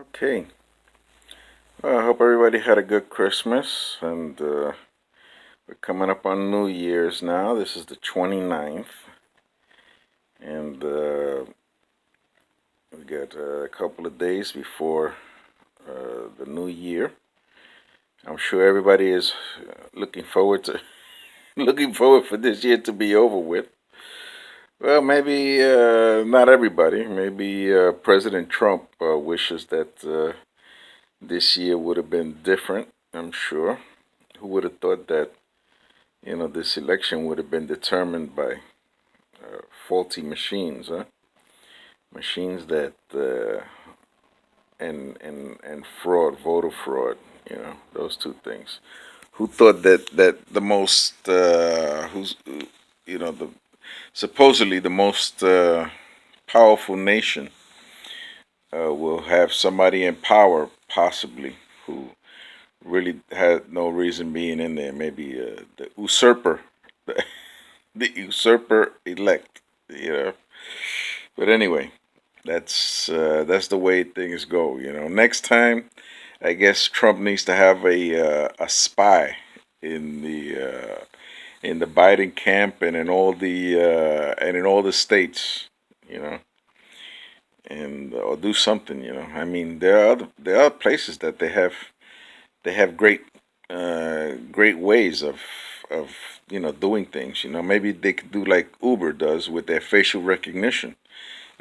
Okay. Well, I hope everybody had a good Christmas, and we're coming up on New Year's now. This is the 29th, and we got a couple of days before the new year. I'm sure everybody is looking forward to looking forward for this year to be over with. Well, maybe not everybody. Maybe President Trump wishes that this year would have been different. I'm sure. Who would have thought that this election would have been determined by faulty machines, huh? Machines that and fraud, voter fraud. Those two things. Who thought that the most who's the supposedly the most powerful nation will have somebody in power possibly who really had no reason being in there. Maybe the usurper, the, the usurper elect. You know. But anyway, that's the way things go. Next time, I guess Trump needs to have a spy in the Biden camp and in all the states. You know, and or do something. I mean, there are places that they have great ways of doing things. Maybe they could do like Uber does with their facial recognition.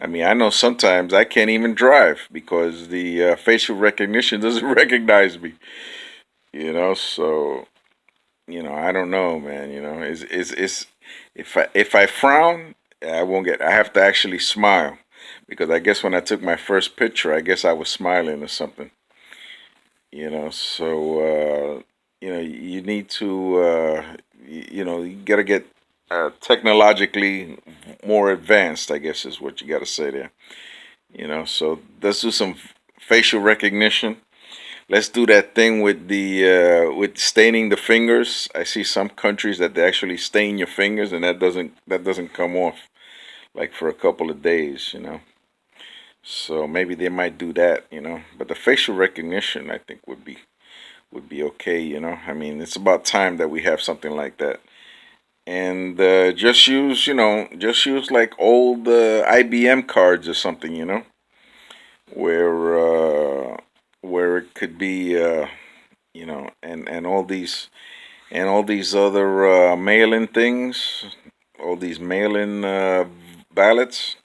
I mean, I know sometimes I can't even drive because the facial recognition doesn't recognize me. So I don't know, man. Is if I frown, I won't get. I have to actually smile because I guess when I took my first picture, I guess I was smiling or something. So you need to you gotta get technologically more advanced. I guess is what you gotta say there. So let's do some facial recognition. Let's do that thing with staining the fingers. I see some countries that they actually stain your fingers, and that doesn't come off like for a couple of days. So maybe they might do that. But the facial recognition, I think, would be okay. I mean, it's about time that we have something like that. And just use like old IBM cards or something. Where where it could be and all these other mail-in things, all these mail-in ballots.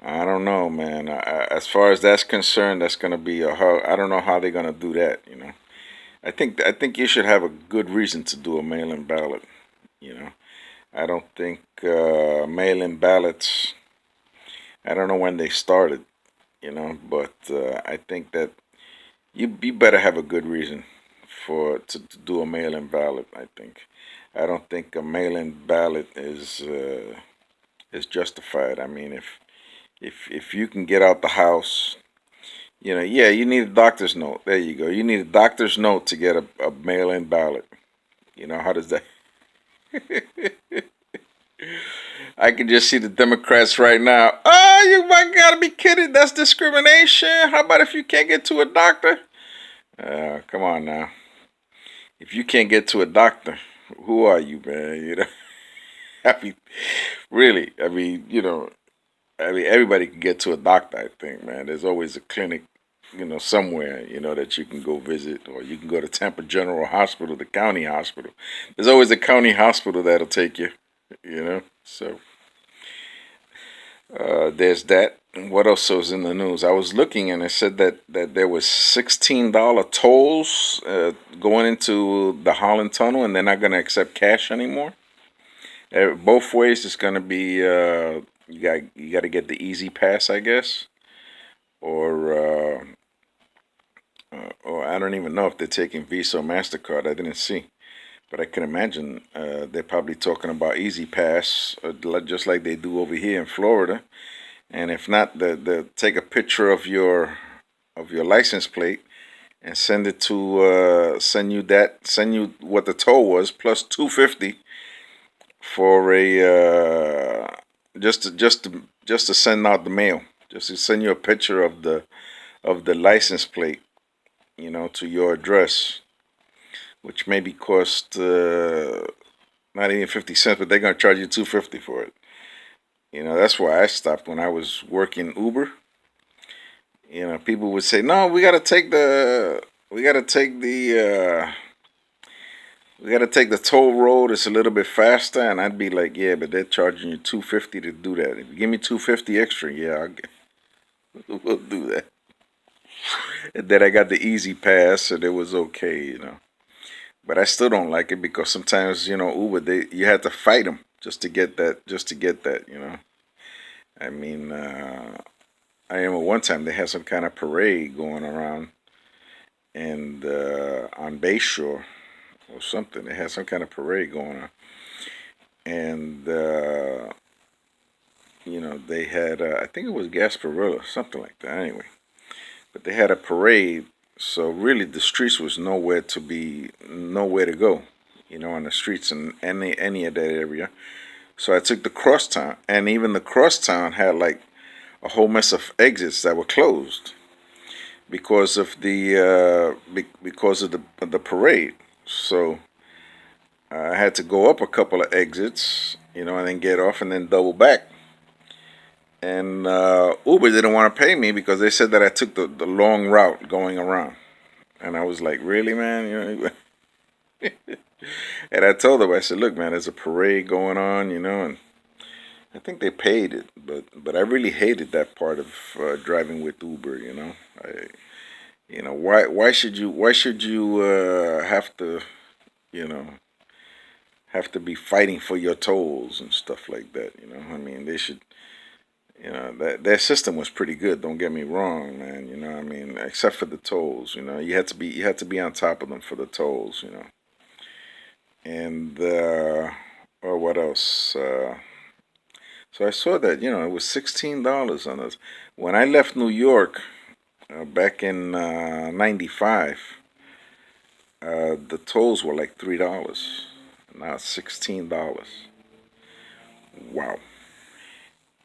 I don't know, man. As far as that's concerned, that's gonna be I don't know how they're gonna do that. I think you should have a good reason to do a mail-in ballot. You know, I don't think mail-in ballots. I don't know when they started. But I think that you better have a good reason to do a mail-in ballot. I don't think a mail-in ballot is justified. I mean, if you can get out the house, yeah, you need a doctor's note. There you go. You need a doctor's note to get a mail-in ballot. How does that? I can just see the Democrats right now. Oh, you might gotta be kidding. That's discrimination. How about if you can't get to a doctor? Come on now. If you can't get to a doctor, who are you, man? I mean, really. I mean, everybody can get to a doctor. I think, man. There's always a clinic, somewhere, that you can go visit, or you can go to Tampa General Hospital, the county hospital. There's always a county hospital that'll take you. So there's that. What else was in the news? I was looking and it said that there was $16 tolls going into the Holland Tunnel, and they're not going to accept cash anymore. Both ways, it's going to be you got to get the Easy Pass, I guess, or or I don't even know if they're taking Visa or Mastercard. I didn't see, but I can imagine they're probably talking about Easy Pass, just like they do over here in Florida. And if not, the take a picture of your license plate and send you what the toll was plus 250 for just to send out the mail. Just to send you a picture of the license plate, to your address, which maybe cost not even 50 cents, but they're gonna charge you 250 for it. That's why I stopped when I was working Uber. People would say, "No, we gotta take the toll road. It's a little bit faster." And I'd be like, "Yeah, but they're charging you 250 to do that. If you give me 250 extra, yeah, we'll do that." And then I got the easy pass, and it was okay. But I still don't like it because sometimes Uber, you had to fight them just to get that, just to get that. I mean, I remember one time they had some kind of parade going around, and on Bayshore or something, they had some kind of parade going on, and they had I think it was Gasparilla, something like that. Anyway, but they had a parade, so really the streets was nowhere to go, on the streets in any of that area. So I took the crosstown, and even the crosstown had like a whole mess of exits that were closed because of the parade. So I had to go up a couple of exits, and then get off and then double back. And Uber didn't want to pay me because they said that I took the long route going around. And I was like, really, man? And I told them, I said, look, man, there's a parade going on, and I think they paid it, but I really hated that part of driving with Uber. Why should you you know have to be fighting for your tolls and stuff like that? I mean, they should. That their system was pretty good. Don't get me wrong, man. I mean, except for the tolls. You had to be on top of them for the tolls. And or what else? So I saw that it was $16 on us. When I left New York back in '95, the tolls were like $3. Now it's $16. Wow.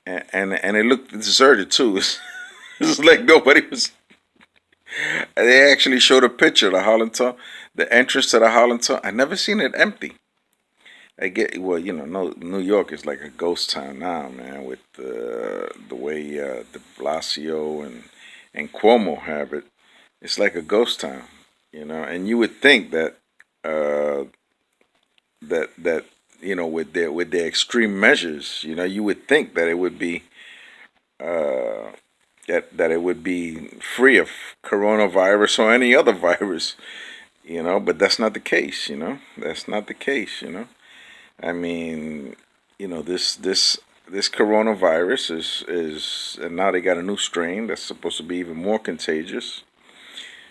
And it looked deserted too. It's like nobody was. They actually showed a picture of the Holland Tunnel, the entrance to the Holland Tunnel. I never seen it empty. I get well, no, New York is like a ghost town now, man. With the way De Blasio and Cuomo have it, it's like a ghost town. And you would think that uh, that with their extreme measures, you would think that it would be uh, that it would be free of coronavirus or any other virus. But that's not the case. That's not the case. I mean, this coronavirus is and now they got a new strain that's supposed to be even more contagious.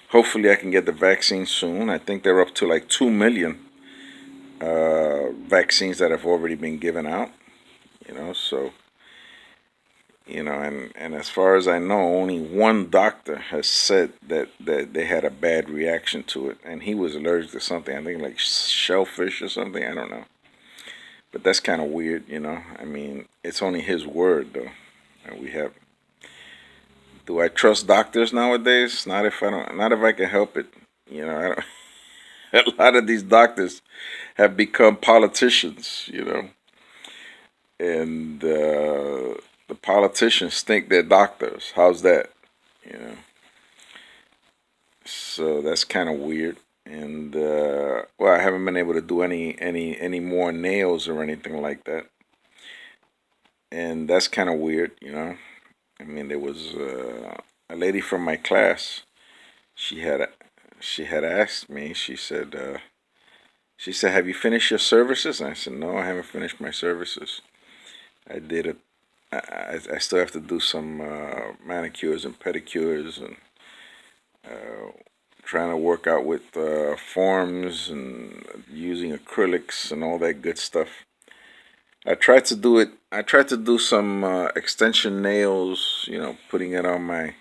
Hopefully, I can get the vaccine soon. I think they're up to like 2 million vaccines that have already been given out. So and as far as I know, only one doctor has said that they had a bad reaction to it, and he was allergic to something. I think like shellfish or something. I don't know. But that's kind of weird. I mean, it's only his word, though. And we have. Do I trust doctors nowadays? Not if I don't. Not if I can help it. I don't, a lot of these doctors have become politicians. And the politicians think they're doctors. How's that? You know. So that's kind of weird. And well, I haven't been able to do any more nails or anything like that. And that's kind of weird. I mean, there was a lady from my class. She had she had asked me. She said, "Have you finished your services?" And I said, "No, I haven't finished my services. I did it. I still have to do some manicures and pedicures and uh, trying to work out with forms and using acrylics and all that good stuff. I tried to do it. I tried to do some extension nails. Putting it on my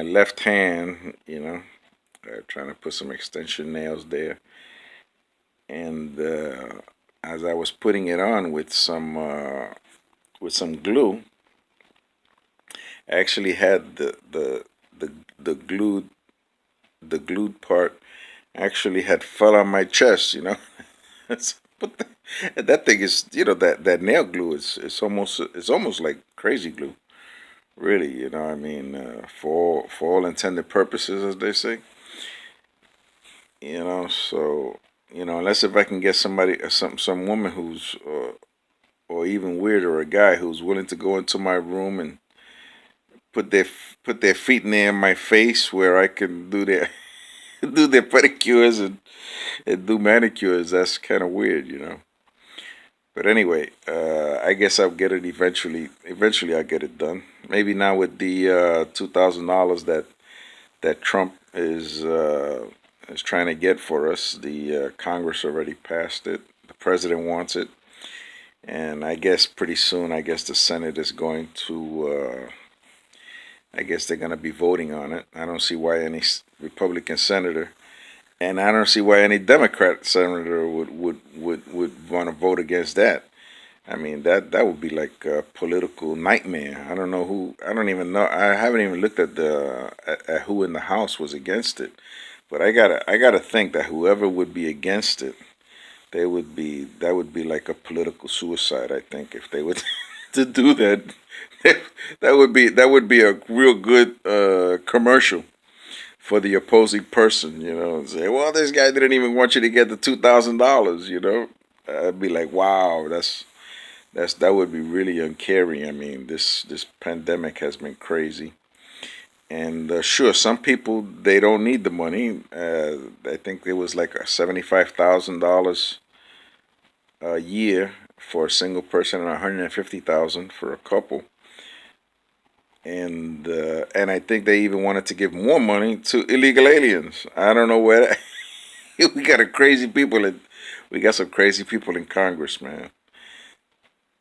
left hand. Trying to put some extension nails there. And as I was putting it on with some glue, actually had the the glued the glued part actually had fell on my chest. But that thing is, that nail glue is almost like crazy glue, really. I mean, for all intended purposes, as they say. So unless if I can get somebody, some woman who's, or even weirder, a guy who's willing to go into my room and put their put their feet near my face where I can do their do their pedicures and do manicures. That's kind of weird. But anyway, I guess I'll get it eventually. Eventually, I'll get it done. Maybe not with the $2,000 that Trump is trying to get for us. The Congress already passed it. The president wants it, and I guess pretty soon, I guess the Senate is going to. I guess they're going to be voting on it. I don't see why any Republican senator, and I don't see why any Democrat senator would want to vote against that. I mean, that would be like a political nightmare. I don't know who. I don't even know. I haven't even looked at who in the House was against it. But I gotta think that whoever would be against it, that would be like a political suicide. I think if they would to do that, that would be a real good commercial for the opposing person. And say, well, this guy didn't even want you to get the $2,000. I'd be like, wow, that would be really uncaring. I mean, this pandemic has been crazy, and sure, some people they don't need the money. I think it was like $75,000 a year for a single person and 150,000 for a couple. And I think they even wanted to give more money to illegal aliens. I don't know where we got a crazy people in, we got some crazy people in Congress, man.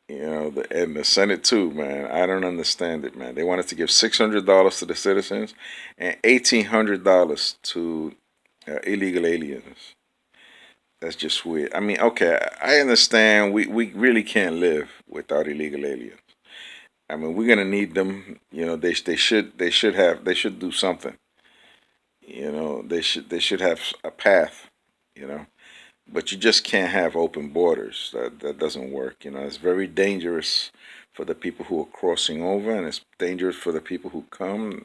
And the Senate too, man. I don't understand it, man. They wanted to give $600 to the citizens and $1,800 to illegal aliens. That's just weird. I mean, okay, I understand we really can't live without illegal aliens. I mean, we're gonna need them. They should do something. They should have a path. You know, but you just can't have open borders. That doesn't work. It's very dangerous for the people who are crossing over, and it's dangerous for the people who come.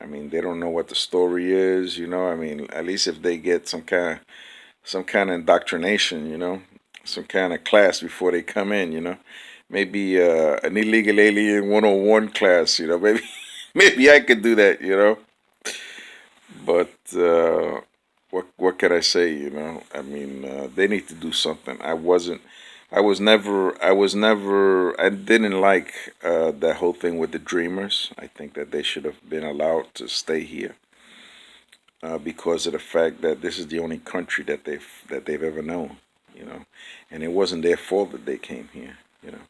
I mean, they don't know what the story is. I mean, at least if they get some kind of indoctrination. Some kind of class before they come in. Maybe an illegal alien 101 class. Maybe maybe I could do that. But what can I say? I mean, they need to do something. I didn't like that whole thing with the Dreamers. I think that they should have been allowed to stay here because of the fact that this is the only country that they've ever known. You know, and it wasn't their fault that they came here. You know.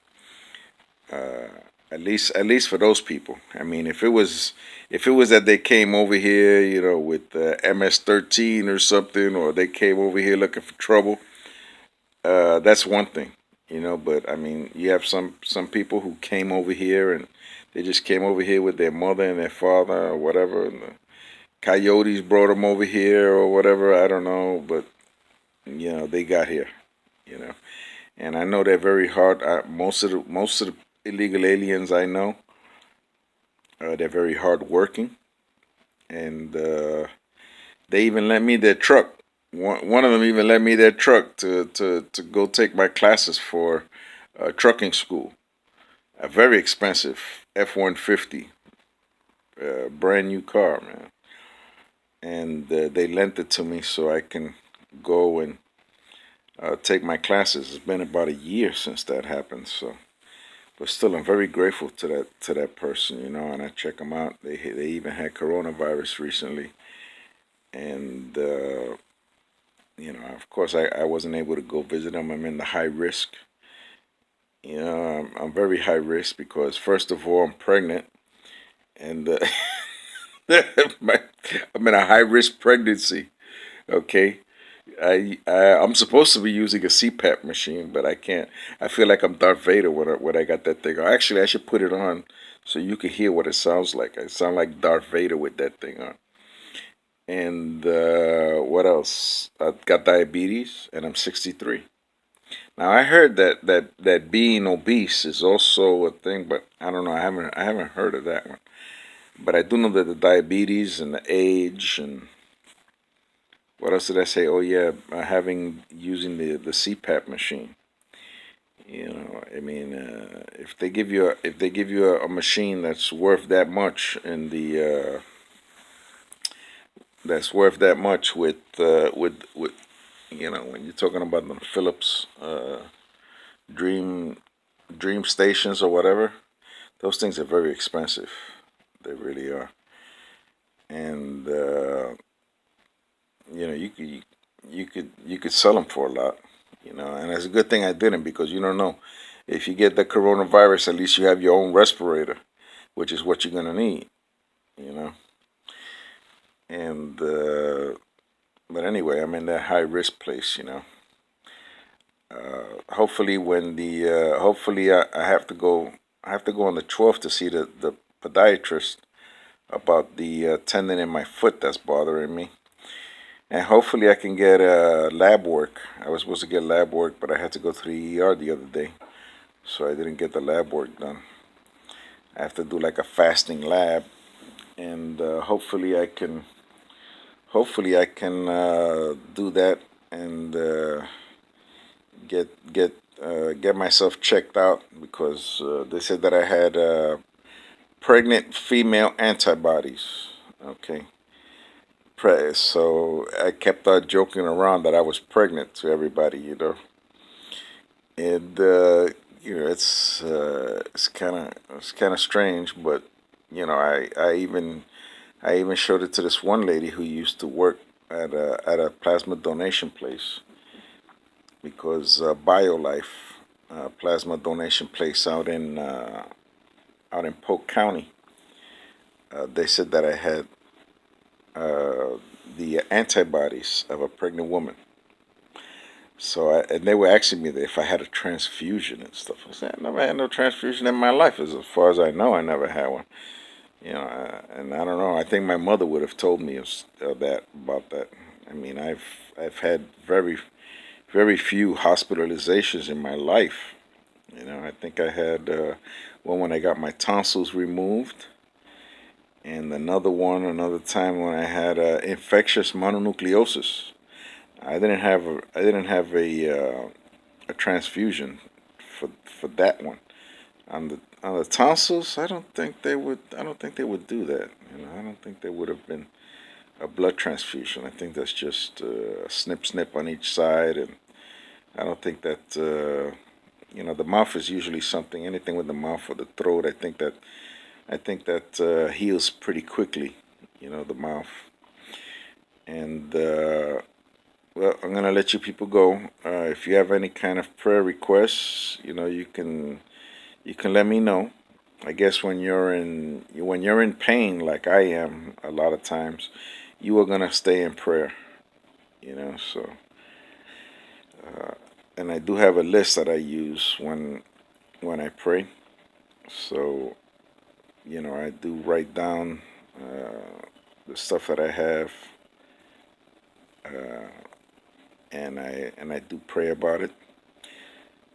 At least for those people. I mean, if it was that they came over here, with MS-13 or something, or they came over here looking for trouble, that's one thing. But I mean, you have some people who came over here and they just came over here with their mother and their father or whatever, and the coyotes brought them over here or whatever. I don't know, but they got here. You know, and I know they're very hard. Most of the illegal aliens I know, they're very hard working, and they even lent me their truck. One of them even lent me their truck to go take my classes for trucking school. A very expensive F-150, brand new car, man. And they lent it to me so I can go and take my classes. It's been about a year since that happened, so. But still, I'm very grateful to that person, and I check them out. They even had coronavirus recently, and of course, I wasn't able to go visit them. I'm in the high risk. I'm very high risk because first of all, I'm pregnant, and my, I'm in a high risk pregnancy. Okay, I'm supposed to be using a CPAP machine, but I can't. I feel like I'm Darth Vader when I got that thing. Actually, I should put it on so you can hear what it sounds like. I sound like Darth Vader with that thing on. And what else? I've got diabetes, and I'm 63. Now I heard that being obese is also a thing, but I don't know. I haven't heard of that one. But I do know that the diabetes and the age and what else did I say? Oh yeah, having using the CPAP machine. I mean, if they give you a machine that's worth that much in the that's worth that much with when you're talking about the Philips Dream Dream stations or whatever, those things are very expensive. They really are, and you could sell them for a lot. And it's a good thing I didn't, because you don't know if you get the coronavirus. At least you have your own respirator, which is what you're gonna need. You know, and but anyway, I'm in that high risk place. Hopefully when the hopefully I have to go. I have to go on the 12th to see the podiatrist about the tendon in my foot that's bothering me. And hopefully I can get lab work. I was supposed to get lab work, but I had to go to the ER the other day, so I didn't get the lab work done. I have to do like a fasting lab, and hopefully I can do that and get myself checked out, because they said that I had pregnant female antibodies. Okay. So I kept joking around that I was pregnant to everybody. And it's kind of strange, but I even showed it to this one lady who used to work at a plasma donation place, because BioLife, plasma donation place out in Polk County, they said that I had the antibodies of a pregnant woman. And they were asking me that if I had a transfusion and stuff. I said, I never had no transfusion in my life. As far as I know, I never had one. And I don't know. I think my mother would have told me about that. I mean, I've had very very few hospitalizations in my life. I think I had one when I got my tonsils removed, and another time when I had infectious mononucleosis. I didn't have a transfusion for that one. On the tonsils, I don't think they would do that. I don't think they would have been a blood transfusion. I think that's just a snip on each side, and I don't think that the mouth is usually something. Anything with the mouth or the throat, I think that heals pretty quickly. The mouth. And well, I'm gonna let you people go. If you have any kind of prayer requests, you can let me know. I guess when you're in pain, like I am a lot of times, you are gonna stay in prayer. So and I do have a list that I use when I pray. So I do write down the stuff that I have, uh, and I do pray about it.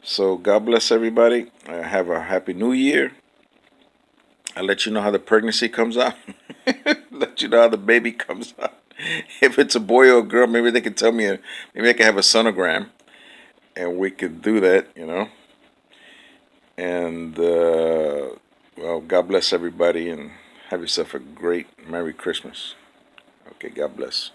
So God bless everybody. Have a happy New Year. I'll let you know how the pregnancy comes out. Let you know how the baby comes out. If it's a boy or a girl, maybe they can tell me. Maybe I can have a sonogram, and we could do that. And well, God bless everybody, and have yourself a great Merry Christmas. Okay, God bless.